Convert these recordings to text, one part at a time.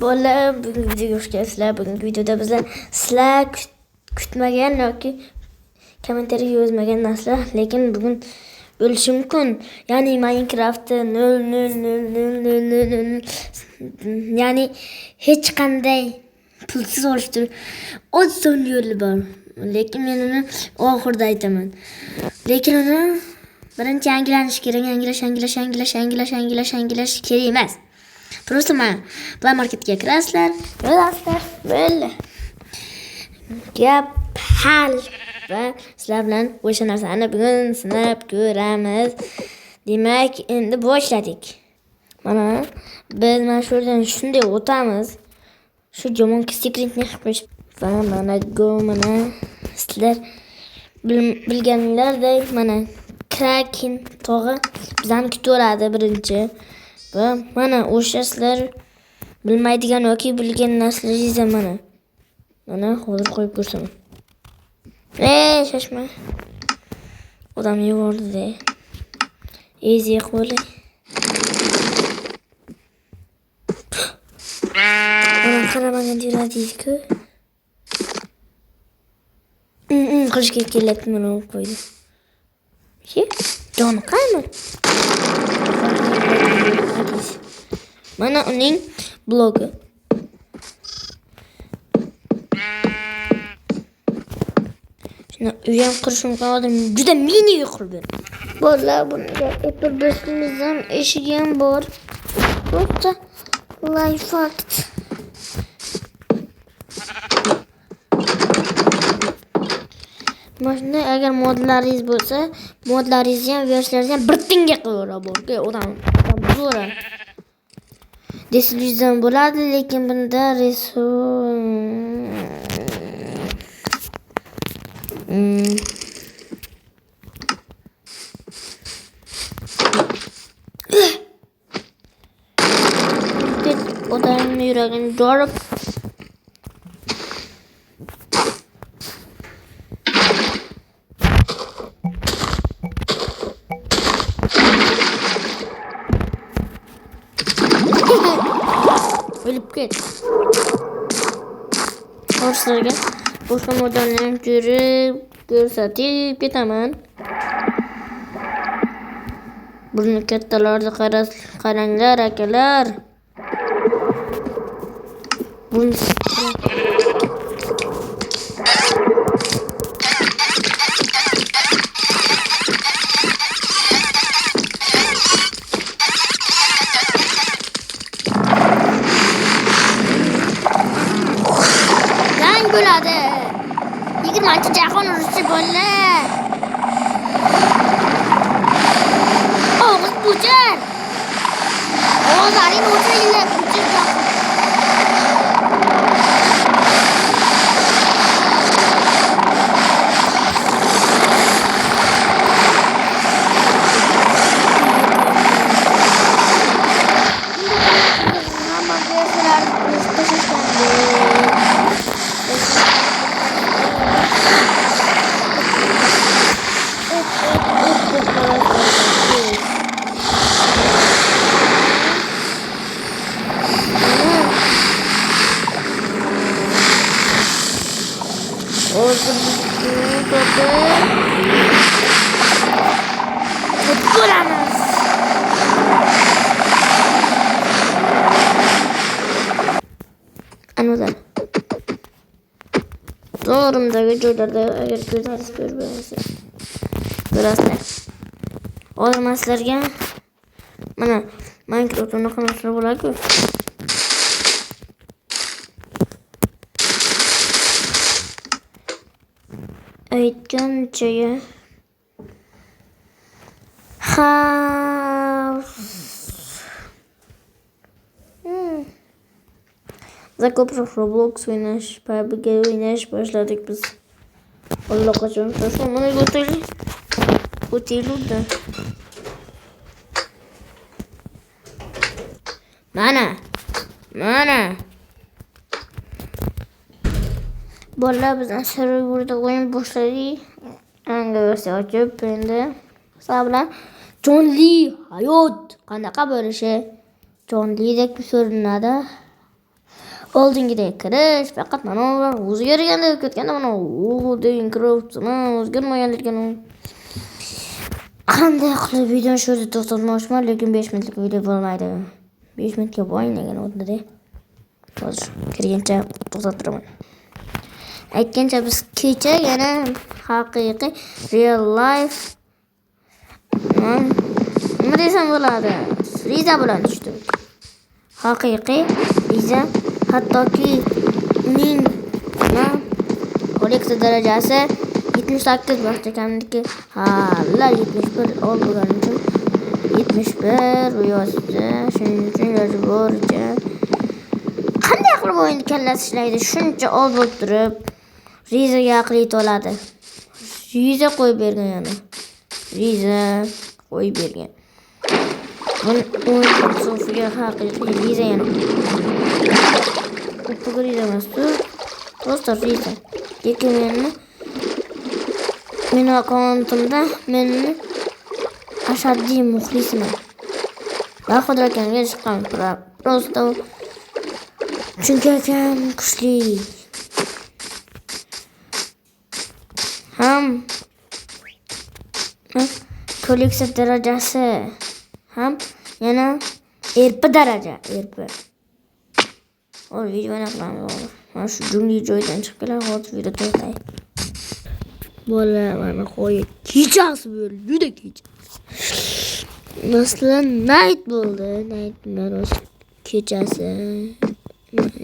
Bolalar bugungi videoga xush kelibsizlar. Bugungi videoda sizlar kutmagan yoki kommentariy yozmagan narsalar, lekin bugun bo'lishi mumkin. Ya'ni Minecraftda 00000 ya'ni hech qanday pulsiz olishtir oson yo'li bor. Lekin men uni oxirida aytaman. Lekin uni birinchi yangilanish kerak, yangilash kerak emas. Просто mana Play Marketga kirasizlar, böyle gap hal va sizlar bilan o'sha narsani bugun sinab ko'ramiz. Demak, endi boshladik. Mana biz mana shu yerdan shunday o'tamiz. Shu jomonki sekretni qilib va mana go mana sizlar bilganinglardek mana Kraken tog'i bizani kutaveradi birinchi. Va mana o'sha sizlar bilmaydigan yoki bilgan narsalaringizni mana hozir qo'yib ko'rsaman. Shoshma. Odam yubordi-da. Easy qo'li. Mana qaramagan yuradingiz-ku. Qilishga kelyapti, mana u qo'ydi. Jon qaymi? Mana uning blogi. Shuni uyam qurishim qo'ydim. Juda mini uy qurdim. Bolalar bunga Apple do'stimizdan eshigi ham bor. To'xta. Life fact. Mana agar modlaringiz bo'lsa, modlaringizni ham versiyalaringizni ham bir tinga qo'yib odam zo'r. Deslizdan bo'ladi, lekin bunda odam yuragini jorib o'lib ketdi. Sizlarga boshqa modelni ko'rib ko'rsatib ketaman. Buni kattalarni qaranglar akalar. Buni bo'ladi. 20-jahon urushi bolalar. Og'iz bujar. Ovozlaring o'chiringlar, bujar. Anladım. Doğrumdaki joylarda agar ko'zingiz ko'rmasa ko'rasizlar. Olmaslarga mana Minecraft unaqa narsalar bo'ladi-ku. Aytgancha Ko'proq Roblox o'ynash, PUBG o'ynash boshladik biz. Allaqachon to'shqa mana o'tildi. Mana. Bolalar bizdan serverda o'yin boshladik. Yangi versiya ochib endi hisoblar jonli hayot qanaqa bo'lishi jonlidek ko'rinadi. oldingiday kirish faqat mana ular o'zgarganda ketganda mana u degan kiribsizmi o'zgarmagan ekan. Qanday qilib videoni shu yerda to'xtatmoqchiman, lekin 5 minutlik video bo'lmaydi. 5 minutga bo'lmagan o'rnida. Hozir kirgancha to'xtatiraman. Aytgancha biz kecha yana haqiqiy real life nima desam bo'ladi? Riza bilan tushdik. Haqiqiy Riza, hattoki uning kolleksiya darajasi 78 vaqtda kamdiki hali 71 ol bo'lgani uchun 71 yozdi. Shuning uchun yozib boricha qanday qilib o'yinni kallasi ishlaydi? Shuncha ol bo'lib turib Rizaga aqli to'ladi. Riza qo'yib bergan yana. Riza qo'yib bergan. Buni o'yin sofiga haqiqiy Riza yana. Kupa Riza emas, просто Riza. Lekin meni akkauntimda meni ashaddiy muxlisman. Bahodir akamga chiqqan просто chunki akam kuchli. Ham kolleksiya darajasi ham yana erpi daraja, erpi. O videoni qilamiz. Mana shu jungli joydan chiqib keladi, hozir video to'xtay. Bola mana qo'y kechasi bo'ldi, juda kecha. Masalan, night bo'ldi, night meros kechasi.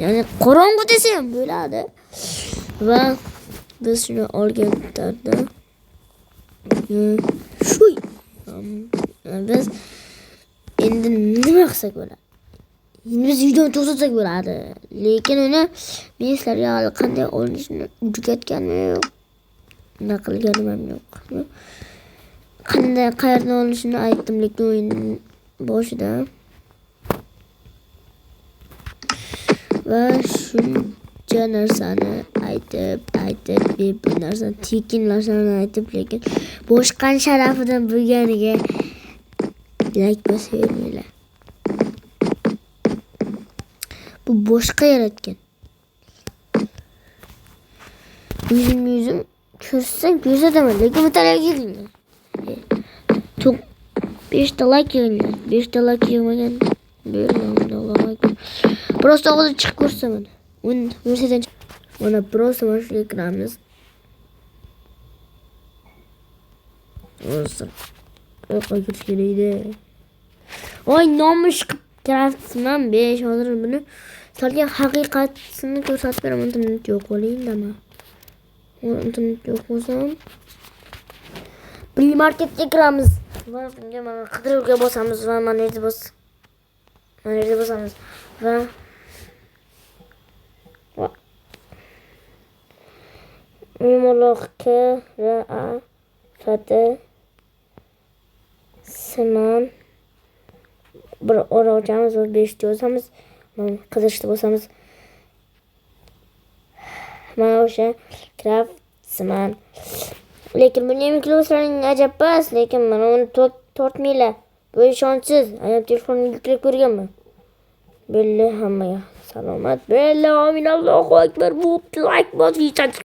Ya'ni qorong'u desa ham bo'ladi. Va biz shuni olgan tarda shu biz endi nima qilsak bo'ladi? Endi biz videoni to'xtatsak bo'ladi. Lekin uni men sizlarga hali qanday olinishini o'rgatganim yo'q. Nima qilganim ham yo'q. Qanday qayerdan olinishini aytdim, lekin o'yinning boshida. Va shuncha narsani aytib, bu narsani tekin narsani aytib, lekin boshqani sharafidan bo'lganiga like bosaveringlar. Bu boshqa yaratgan. Yuzim ko'rsang ko'rsataman, lekin bittalarga kelinglar. 5 ta like yig'inglar. 5 ta like yig'magan Allohu akbar. Просто hozir chiqib ko'rsaman. Universitetdan mana просто mana shu ekranimiz. O'zim. Qo'yib kelaydi. Voy nomush Craftsman 5 hozir buni sizlarga haqiqatini ko'rsatib beraman. Internet yo'q bo'lingdami? Internet yo'q bo'lsam Primarketga kiramiz. Va bunga mana qidiruvga bosamiz va mana yerda bosamiz va Me'morlikka ra fati Simon bir ora ochamiz va 5 ta yozamiz. Mana qidirishda bosamiz. Mana o'sha Craftsman. Lekin buni mikrofonning ajab pas, lekin mana uni tortmaylar. Bu ishonchsiz. Ayam telefonni yuklab ko'rganman. Belli hammaga salomat. Belli amin Allohu akbar. Bu like bos